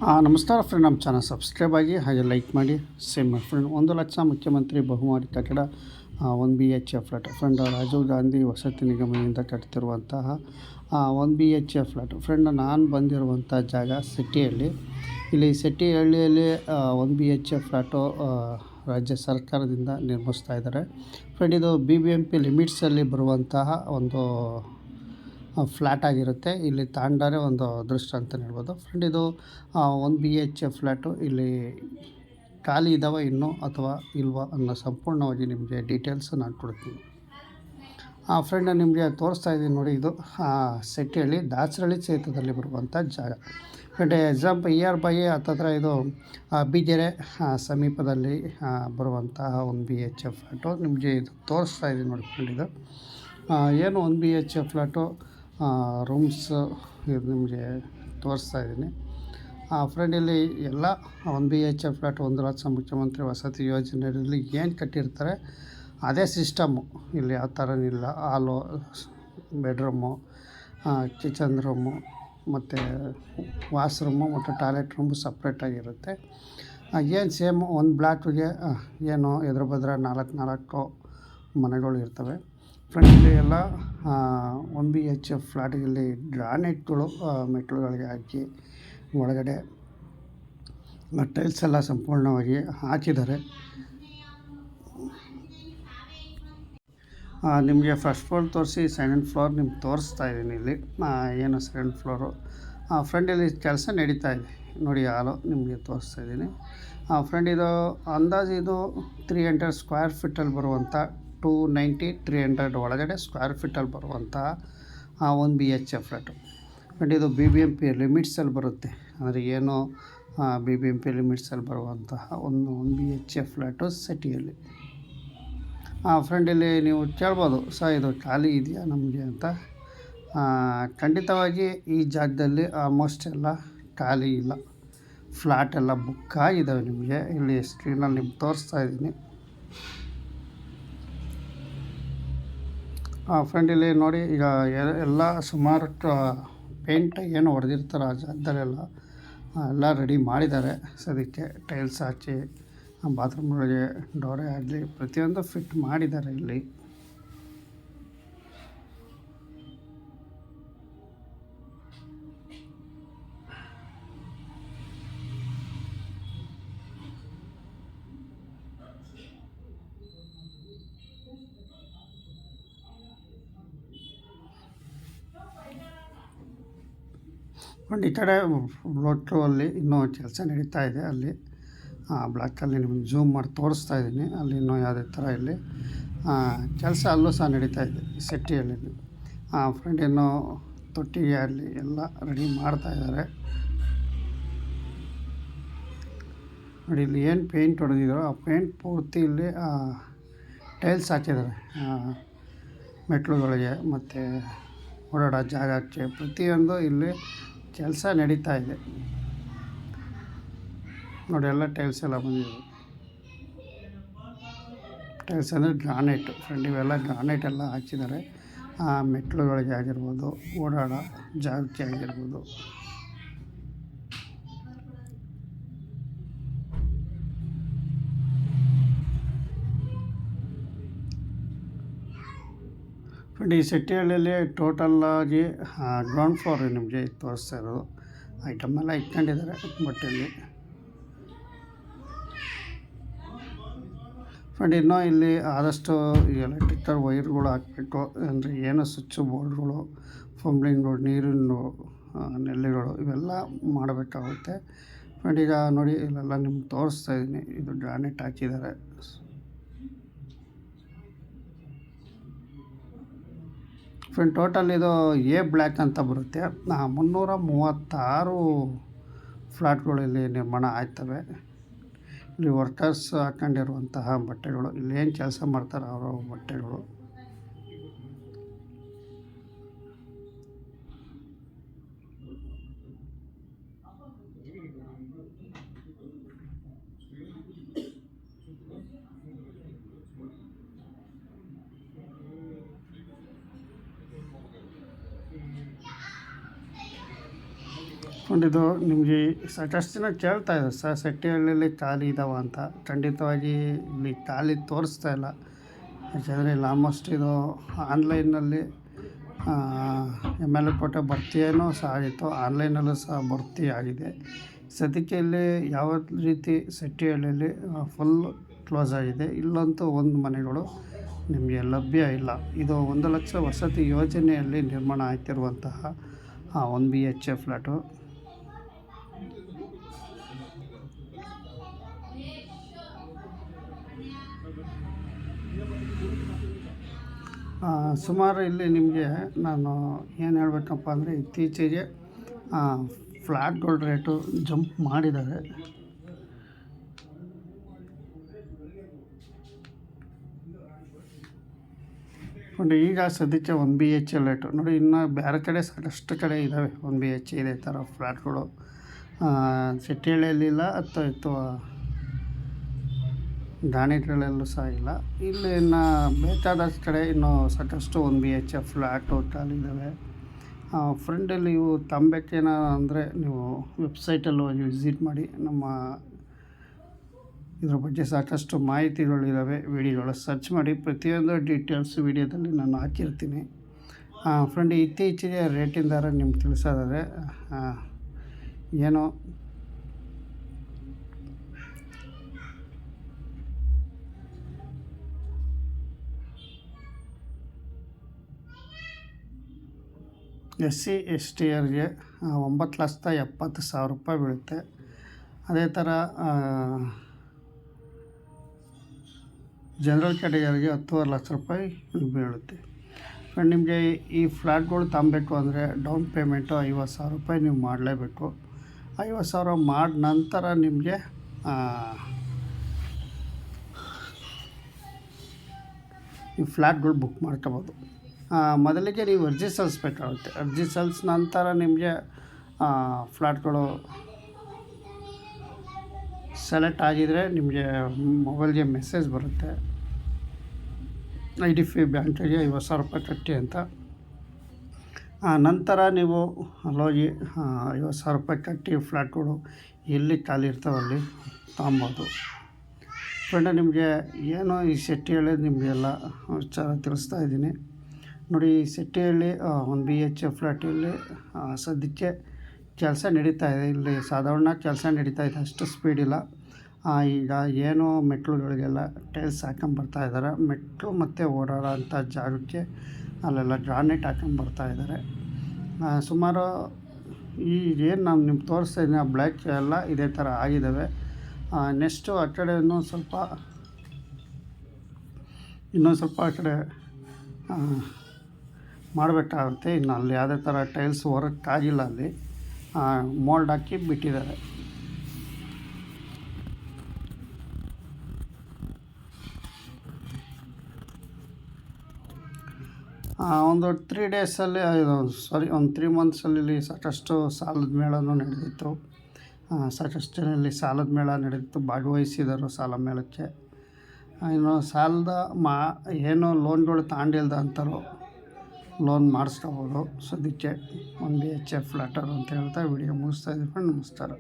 ನಮಸ್ಕಾರ ಫ್ರೆಂಡ್, ನಮ್ಮ channel subscribe ಆಗಿ ಹಾಗೆ ಲೈಕ್ ಮಾಡಿ ಸೇಮ್ ಮಾಡಿ ಫ್ರೆಂಡ್. 1,00,000 ಮುಖ್ಯಮಂತ್ರಿ ಬಹುಮಹಡಿ ಕಟ್ಟಡ 1 BHK flat friend. Rajiv Gandhi ವಸತಿ ನಿಗಮದಿಂದ ಕಟ್ತಿರುವಂತಹ 1 BHK ಫ್ಲಾಟ್ ಫ್ರೆಂಡ್. ನಾನು ಬಂದಿರುವಂಥ ಜಾಗ ಸಿಟಿಯಲ್ಲಿ. ಇಲ್ಲಿ ಸಿಟಿಹಳ್ಳಿಯಲ್ಲಿ 1 BHK ಫ್ಲಾಟು ರಾಜ್ಯ ಸರ್ಕಾರದಿಂದ ನಿರ್ಮಿಸ್ತಾ ಇದ್ದಾರೆ ಫ್ರೆಂಡ್. ಇದು BBMP ಲಿಮಿಟ್ಸಲ್ಲಿ ಬರುವಂತಹ ಒಂದು ಫ್ಲ್ಯಾಟ್ ಆಗಿರುತ್ತೆ. ಇಲ್ಲಿ ತಾಂಡರೆ ಒಂದು ಅದೃಷ್ಟ ಅಂತಲೇ ಹೇಳ್ಬೋದು ಫ್ರೆಂಡ್. ಇದು 1 BHK ಫ್ಲ್ಯಾಟು. ಇಲ್ಲಿ ಖಾಲಿ ಇದ್ದಾವೆ ಇನ್ನೂ ಅಥವಾ ಇಲ್ವಾ ಅನ್ನೋ ಸಂಪೂರ್ಣವಾಗಿ ನಿಮಗೆ ಡೀಟೇಲ್ಸ್ ನಾನು ಕೊಡ್ತೀನಿ ಫ್ರೆಂಡ್. ನಿಮಗೆ ತೋರಿಸ್ತಾ ಇದ್ದೀನಿ ನೋಡಿ. ಇದು ಸಿಟಿಯಲ್ಲಿ ದಾಸರಳ್ಳಿ ಕ್ಷೇತ್ರದಲ್ಲಿ ಬರುವಂಥ ಜಾಗ ಫ್ರೆಂಡ್. ಎಕ್ಸಾಂಪಲ್ ER ಹತ್ತತ್ರ ಇದು ಬಿಗೆರೆ ಸಮೀಪದಲ್ಲಿ ಬರುವಂತಹ 1 BHK ಫ್ಲ್ಯಾಟು ನಿಮಗೆ ಇದು ತೋರಿಸ್ತಾ ಇದ್ದೀನಿ ನೋಡಿ ಫ್ರೆಂಡ್. ಇದು ಏನು 1 BHK ಫ್ಲ್ಯಾಟು ರೂಮ್ಸ್ ಇದು ನಿಮಗೆ ತೋರಿಸ್ತಾ ಇದ್ದೀನಿ ಫ್ರೆಂಡ್. ಇಲ್ಲಿ ಎಲ್ಲ 1 BHK ಫ್ಲ್ಯಾಟ್ 1,00,000 ಮುಖ್ಯಮಂತ್ರಿ ವಸತಿ ಯೋಜನೆಯಲ್ಲಿ ಏನು ಕಟ್ಟಿರ್ತಾರೆ ಅದೇ ಸಿಸ್ಟಮ್ಮು. ಇಲ್ಲಿ ಯಾವ ಥರನಿಲ್ಲ. ಹಾಲು, ಬೆಡ್ರೂಮು, ಕಿಚನ್ ರೂಮು ಮತ್ತು ವಾಶ್ರೂಮು ಮತ್ತು ಟಾಯ್ಲೆಟ್ ರೂಮು ಸಪ್ರೇಟಾಗಿರುತ್ತೆ. ಏನು ಸೇಮು ಒಂದು ಬ್ಲಾಕ್ಗೆ ಏನು ಎದುರು ಬದ್ರ 4 ಮನೆಗಳು ಇರ್ತವೆ ಫ್ರೆಂಡ್. ಇಲ್ಲಿ ಎಲ್ಲ 1 BHK ಫ್ಲ್ಯಾಟಿನಲ್ಲಿ ಗ್ರಾನೈಟ್ಗಳು ಮೆಟ್ಲುಗಳಿಗೆ ಹಾಕಿ ಒಳಗಡೆ ಟೈಲ್ಸ್ ಎಲ್ಲ ಸಂಪೂರ್ಣವಾಗಿ ಹಾಕಿದ್ದಾರೆ. ನಿಮಗೆ ಫಸ್ಟ್ ಫ್ಲೋರ್ ತೋರಿಸಿ ಸೆಕೆಂಡ್ ಫ್ಲೋರ್ ನಿಮ್ಗೆ ತೋರಿಸ್ತಾ ಇದ್ದೀನಿ. ಇಲ್ಲಿ ಏನು ಸೆಕೆಂಡ್ ಫ್ಲೋರು ಫ್ರೆಂಡ್. ಇಲ್ಲಿ ಕೆಲಸ ನಡೀತಾ ಇದೆ ನೋಡಿ. ಹಾಲು ನಿಮಗೆ ತೋರಿಸ್ತಾ ಇದ್ದೀನಿ ಫ್ರೆಂಡ್. ಇದು ಅಂದಾಜು ಇದು 300 ಸ್ಕ್ವೇರ್ ಫೀಟಲ್ಲಿ ಬರುವಂಥ 290-300 ಒಳಗಡೆ ಸ್ಕ್ವೇರ್ ಫೀಟಲ್ಲಿ ಬರುವಂಥ 1 BHK ಫ್ಲ್ಯಾಟು ಫ್ರೆಂಡ್. ಇದು BBMP ಲಿಮಿಟ್ಸಲ್ಲಿ ಬರುತ್ತೆ. ಅಂದರೆ ಏನು BBMP ಲಿಮಿಟ್ಸಲ್ಲಿ ಬರುವಂತಹ 1 BHK ಫ್ಲ್ಯಾಟು ಸಿಟಿಯಲ್ಲಿ ಫ್ರೆಂಡ್. ಇಲ್ಲಿ ನೀವು ಕೇಳ್ಬೋದು, ಇದು ಖಾಲಿ ಇದೆಯಾ ನಮಗೆ ಅಂತ. ಖಂಡಿತವಾಗಿ ಈ ಜಾಗದಲ್ಲಿ ಆಲ್ಮೋಸ್ಟ್ ಎಲ್ಲ ಖಾಲಿ ಇಲ್ಲ. ಫ್ಲ್ಯಾಟ್ ಎಲ್ಲ ಬುಕ್ ಆಗಿದ್ದಾವೆ. ನಿಮಗೆ ಇಲ್ಲಿ ಸ್ಕ್ರೀನಲ್ಲಿ ನಿಮ್ಗೆ ತೋರಿಸ್ತಾ ಇದ್ದೀನಿ ಫ್ರೆಂಡ್. ಇಲ್ಲಿ ನೋಡಿ, ಈಗ ಎಲ್ಲ ಸುಮಾರು ಪೇಂಟ್ ಏನು ಹೊಡೆದಿರ್ತಾರೆ ಆ ಜಾಗದಲ್ಲೆಲ್ಲ ಎಲ್ಲ ರೆಡಿ ಮಾಡಿದ್ದಾರೆ ಸದ್ಯಕ್ಕೆ. ಟೈಲ್ಸ್ ಹಾಕಿ ಬಾತ್ರೂಮ್ಗಳಿಗೆ ಡೋರೆ ಆಗಲಿ ಪ್ರತಿಯೊಂದು ಫಿಟ್ ಮಾಡಿದ್ದಾರೆ ಇಲ್ಲಿ. ಫ್ರೆಂಡ್ ಈ ಕಡೆ ಬ್ಲಾಕಲ್ಲಿ ಇನ್ನೂ ಕೆಲಸ ನಡೀತಾ ಇದೆ. ಅಲ್ಲಿ ಬ್ಲಾಕಲ್ಲಿ ನಿಮ್ಗೆ ಜೂಮ್ ಮಾಡಿ ತೋರಿಸ್ತಾ ಇದ್ದೀನಿ. ಅಲ್ಲಿ ಇನ್ನೂ ಯಾವುದೇ ಥರ ಇಲ್ಲಿ ಕೆಲಸ ಅಲ್ಲೂ ಸಹ ನಡೀತಾ ಇದೆ ಸಿಟಿಯಲ್ಲಿ ಫ್ರೆಂಡ್. ಇನ್ನೂ ತೊಟ್ಟಿಗೆ ಅಲ್ಲಿ ಎಲ್ಲ ರೆಡಿ ಮಾಡ್ತಾ ಇದ್ದಾರೆ ನೋಡಿ. ಇಲ್ಲಿ ಏನು ಪೇಂಟ್ ಹೊಡೆದಿದ್ರು ಆ ಪೇಂಟ್ ಪೂರ್ತಿ ಇಲ್ಲಿ ಟೈಲ್ಸ್ ಹಾಕಿದ್ದಾರೆ ಮೆಟ್ಲುಗಳಿಗೆ ಮತ್ತು ಓಡಾಡೋ ಜಾಗಕ್ಕೆ ಪ್ರತಿಯೊಂದು ಇಲ್ಲಿ ಕೆಲಸ ನಡೀತಾ ಇದೆ ನೋಡಿ. ಎಲ್ಲ ಟೈಲ್ಸ್ ಎಲ್ಲ ಬಂದಿದೆ. ಟೈಲ್ಸ್ ಅಂದರೆ ಗ್ರಾನೈಟು ಫ್ರೆಂಡ್. ಇವೆಲ್ಲ ಗ್ರಾನೈಟ್ ಎಲ್ಲ ಹಾಕಿದ್ದಾರೆ ಮೆಟ್ಲುಗಳಿಗೆ ಆಗಿರ್ಬೋದು, ಓಡಾಡೋ ಜಾಗಕ್ಕೆ ಆಗಿರ್ಬೋದು. ಫ್ರೆಂಡ್ ಈ ಸಿಟಿಹಳ್ಳಿಯಲ್ಲಿ ಟೋಟಲ್ಲಾಗಿ ಗ್ರೌಂಡ್ ಫ್ಲೋರ್ ನಿಮಗೆ ತೋರಿಸ್ತಾ ಇರೋದು. ಐಟಮ್ ಎಲ್ಲ ಇಟ್ಕೊಂಡಿದ್ದಾರೆ ಬಟ್ಟೆಯಲ್ಲಿ ಫ್ರೆಂಡ್. ಇನ್ನೂ ಇಲ್ಲಿ ಆದಷ್ಟು ಎಲೆಕ್ಟ್ರಿಕಲ್ ವೈರ್ಗಳು ಹಾಕಬೇಕು. ಅಂದರೆ ಏನು ಸ್ವಿಚ್ ಬೋರ್ಡ್ಗಳು, ಫಂಬ್ಲಿಂಗ್ಗಳು, ನೀರಿನ ನೆಲ್ಲಿಗಳು ಇವೆಲ್ಲ ಮಾಡಬೇಕಾಗುತ್ತೆ ಫ್ರೆಂಡ್. ಈಗ ನೋಡಿ ಇಲ್ಲೆಲ್ಲ ನಿಮ್ಗೆ ತೋರಿಸ್ತಾ ಇದ್ದೀನಿ. ಇದು ಗ್ರಾನೈಟ್ ಹಾಕಿದ್ದಾರೆ ಫ್ರೆಂಡ್. ಟೋಟಲ್ ಇದು A ಬ್ಲ್ಯಾಕ್ ಅಂತ ಬರುತ್ತೆ. 336 ಫ್ಲ್ಯಾಟ್ಗಳು ಇಲ್ಲಿ ನಿರ್ಮಾಣ ಆಗ್ತವೆ. ಇಲ್ಲಿ ವರ್ಕರ್ಸ್ ಹಾಕೊಂಡಿರುವಂತಹ ಬಟ್ಟೆಗಳು, ಇಲ್ಲಿ ಏನು ಕೆಲಸ ಮಾಡ್ತಾರೆ ಅವರ ಬಟ್ಟೆಗಳು. ಕೊಂಡಿದ್ದು ನಿಮಗೆ ಸಾಕಷ್ಟು ಜನ ಕೇಳ್ತಾ ಇದ್ದಾರೆ ಸರ್ ಸೆಟ್ಟಿಹಳ್ಳಿಯಲ್ಲಿ ಖಾಲಿ ಇದ್ದಾವೆ ಅಂತ. ಖಂಡಿತವಾಗಿ ಇಲ್ಲಿ ಖಾಲಿ ತೋರಿಸ್ತಾ ಇಲ್ಲ. ಯಾಕೆಂದರೆ ಇಲ್ಲಿ ಆಲ್ಮೋಸ್ಟ್ ಇದು ಆನ್ಲೈನಲ್ಲಿ MLA ಕೋಟೆ ಭರ್ತಿಯೇನೋ ಸಹ ಆಗಿತ್ತು, ಆನ್ಲೈನಲ್ಲೂ ಸಹ ಭರ್ತಿ ಆಗಿದೆ. ಸದ್ಯಕ್ಕೆ ಇಲ್ಲಿ ಯಾವ ರೀತಿ ಸೆಟ್ಟಿಹಳ್ಳಿಯಲ್ಲಿ ಫುಲ್ ಕ್ಲೋಸ್ ಆಗಿದೆ. ಇಲ್ಲಂತೂ ಒಂದು ಮನೆಗಳು ನಿಮಗೆ ಲಭ್ಯ ಇಲ್ಲ. ಇದು 1 ಲಕ್ಷ ವಸತಿ ಯೋಜನೆಯಲ್ಲಿ ನಿರ್ಮಾಣ ಆಗ್ತಿರುವಂತಹ 1 BHK ಫ್ಲ್ಯಾಟು. ಸುಮಾರು ಇಲ್ಲಿ ನಿಮಗೆ ನಾನು ಏನು ಹೇಳಬೇಕಪ್ಪ ಅಂದರೆ ಇತ್ತೀಚೆಗೆ ಫ್ಲ್ಯಾಟ್ಗಳ ರೇಟು ಜಂಪ್ ಮಾಡಿದ್ದಾರೆ. ನೋಡಿ ಈಗ ಸದ್ಯಕ್ಕೆ 1 BHK ರೇಟು ನೋಡಿ. ಇನ್ನು ಬೇರೆ ಕಡೆ ಸಾಕಷ್ಟು ಕಡೆ ಇದ್ದಾವೆ 1 BHK ಇದೇ ಥರ ಫ್ಲ್ಯಾಟ್ಗಳು. ಸೆಟ್ಟಿಹಳ್ಳಿಯಲ್ಲಿಲ್ಲ ಅಥವಾ ದಾಣಿಗಳಲ್ಲೂ ಸಹ ಇಲ್ಲ. ಇಲ್ಲಿ ಇನ್ನು ಬೇಕಾದಷ್ಟು ಕಡೆ ಇನ್ನೂ ಸಾಕಷ್ಟು 1 BHK ಫ್ಲ್ಯಾಟು ಖಾಲಿ ಇದ್ದಾವೆ. ಫ್ರೆಂಡಲ್ಲಿ ಇವು ತಂಬೇಕೇನ ಅಂದರೆ ನೀವು ವೆಬ್ಸೈಟಲ್ಲಿ ಹೋಗಿ ವಿಸಿಟ್ ಮಾಡಿ. ನಮ್ಮ ಇದ್ರ ಬಗ್ಗೆ ಸಾಕಷ್ಟು ಮಾಹಿತಿಗಳಿದ್ದಾವೆ, ವಿಡಿಯೋಗಳು ಸರ್ಚ್ ಮಾಡಿ. ಪ್ರತಿಯೊಂದು ಡೀಟೇಲ್ಸ್ ವಿಡಿಯೋದಲ್ಲಿ ನಾನು ಹಾಕಿರ್ತೀನಿ. ಫ್ರೆಂಡ್ ಇತ್ತೀಚೆಗೆ ರೇಟಿನ ದರ ನಿಮ್ಗೆ ತಿಳಿಸೋದಾದರೆ ಏನೋ SC ST ಅವರಿಗೆ 9,70,000 ರೂಪಾಯಿ ಬೀಳುತ್ತೆ. ಅದೇ ಥರ ಜನರಲ್ ಕ್ಯಾಟಗರಿಗೆ 10.5 ಲಕ್ಷ ರೂಪಾಯಿ ಬೀಳುತ್ತೆ. ಫ್ರೆಂಡ್ ನಿಮಗೆ ಈ ಫ್ಲ್ಯಾಟ್ಗಳು ತಗೊಬೇಕು ಅಂದರೆ ಡೌನ್ ಪೇಮೆಂಟು 50,000 ರೂಪಾಯಿ ನೀವು ಮಾಡಲೇಬೇಕು. 50,000 ಮಾಡಿ ನಂತರ ನಿಮಗೆ ಈ ಫ್ಲ್ಯಾಟ್ಗಳು ಬುಕ್ ಮಾಡ್ಕೋಬೋದು. ಮೊದಲಿಗೆ ನೀವು ಅರ್ಜಿ ಸಲ್ಲಿಸ್ಬೇಕಾಗುತ್ತೆ. ಅರ್ಜಿ ಸಲ್ಲಿಸಿದ ನಂತರ ನಿಮಗೆ ಫ್ಲ್ಯಾಟ್ಗಳು ಸೆಲೆಕ್ಟ್ ಆಗಿದರೆ ನಿಮಗೆ ಮೊಬೈಲ್ಗೆ ಮೆಸೇಜ್ ಬರುತ್ತೆ, IDFC ಬ್ಯಾಂಕಿಗೆ 50,000 ರೂಪಾಯಿ ಕಟ್ಟಿ ಅಂತ. ನಂತರ ನೀವು ಅಲ್ಲೋಗಿ 50,000 ರೂಪಾಯಿ ಕಟ್ಟಿ ಫ್ಲ್ಯಾಟ್ಗಳು ಎಲ್ಲಿ ಖಾಲಿ ಇರ್ತಾವಲ್ಲಿ ತಗೊಬೋದು. ಫ್ರೆಂಡ್ ನಿಮಗೆ ಏನು ಈ ಸೆಟ್ಟಿಹಳ್ಳಿ ನಿಮಗೆಲ್ಲ ವಿಚಾರ ತಿಳಿಸ್ತಾ ಇದ್ದೀನಿ. ನೋಡಿ, ಈ ಸೆಟ್ಟಿಹಳ್ಳಿ 1 BHK ಫ್ಲ್ಯಾಟಲ್ಲಿ ಸದ್ಯಕ್ಕೆ ಕೆಲಸ ನಡೀತಾ ಇದೆ. ಇಲ್ಲಿ ಸಾಧಾರಣ ಕೆಲಸ ನಡೀತಾ ಇದೆ, ಅಷ್ಟು ಸ್ಪೀಡ್ ಇಲ್ಲ. ಈಗ ಏನು ಮೆಟ್ಲುಗಳಿಗೆಲ್ಲ ಟೈಲ್ಸ್ ಹಾಕೊಂಬರ್ತಾ ಇದ್ದಾರೆ. ಮೆಟ್ಲು ಮತ್ತು ಓಡಾಡೋ ಅಂಥ ಜಾಗಕ್ಕೆ ಅಲ್ಲೆಲ್ಲ ಗ್ರಾನೈಟ್ ಹಾಕೊಂಬರ್ತಾ ಇದ್ದಾರೆ. ಸುಮಾರು ಈ ಏನು ನಾನು ನಿಮ್ಗೆ ತೋರಿಸ್ತಾ ಇದ್ದೀನಿ ಬ್ಲ್ಯಾಕ್ ಎಲ್ಲ ಇದೇ ಥರ ಆಗಿದ್ದಾವೆ. ನೆಕ್ಸ್ಟು ಆ ಕಡೆ ಇನ್ನೊಂದು ಸ್ವಲ್ಪ ಆ ಕಡೆ ಮಾಡಬೇಕಾಗುತ್ತೆ. ಇನ್ನು ಅಲ್ಲಿ ಯಾವುದೇ ಥರ ಟೈಲ್ಸ್ ಹೊರಕ್ಕಾಗಿಲ್ಲ, ಅಲ್ಲಿ ಮೋಲ್ಡ್ ಹಾಕಿ ಬಿಟ್ಟಿದ್ದಾರೆ. ಒಂದು 3 ಡೇಸಲ್ಲಿ ಒಂದು 3 ಮಂತ್ಸಲ್ಲಿ ಇಲ್ಲಿ ಸಾಕಷ್ಟು ಸಾಲದ ಮೇಳನೂ ನಡೆದಿತ್ತು. ಸಾಕಷ್ಟು ಜನ ಇಲ್ಲಿ ಸಾಲದ ಮೇಳ ನಡೆದಿತ್ತು, ಭಾಗವಹಿಸಿದರು ಸಾಲ ಮೇಳಕ್ಕೆ. ಇನ್ನು ಸಾಲದ ಏನು ಲೋನ್ಗಳು ತಗೊಂಡಿಲ್ದ ಅಂತಾರೋ ಲೋನ್ ಮಾಡಿಸ್ಕೋಬೋದು. ಸದ್ಯಕ್ಕೆ 1 BHK ಫ್ಲ್ಯಾಟರು ಅಂತ ಹೇಳ್ತಾ ವಿಡಿಯೋ ಮುಗಿಸ್ತಾ ಇದ್ದೀನಿ. ನಮಸ್ಕಾರ.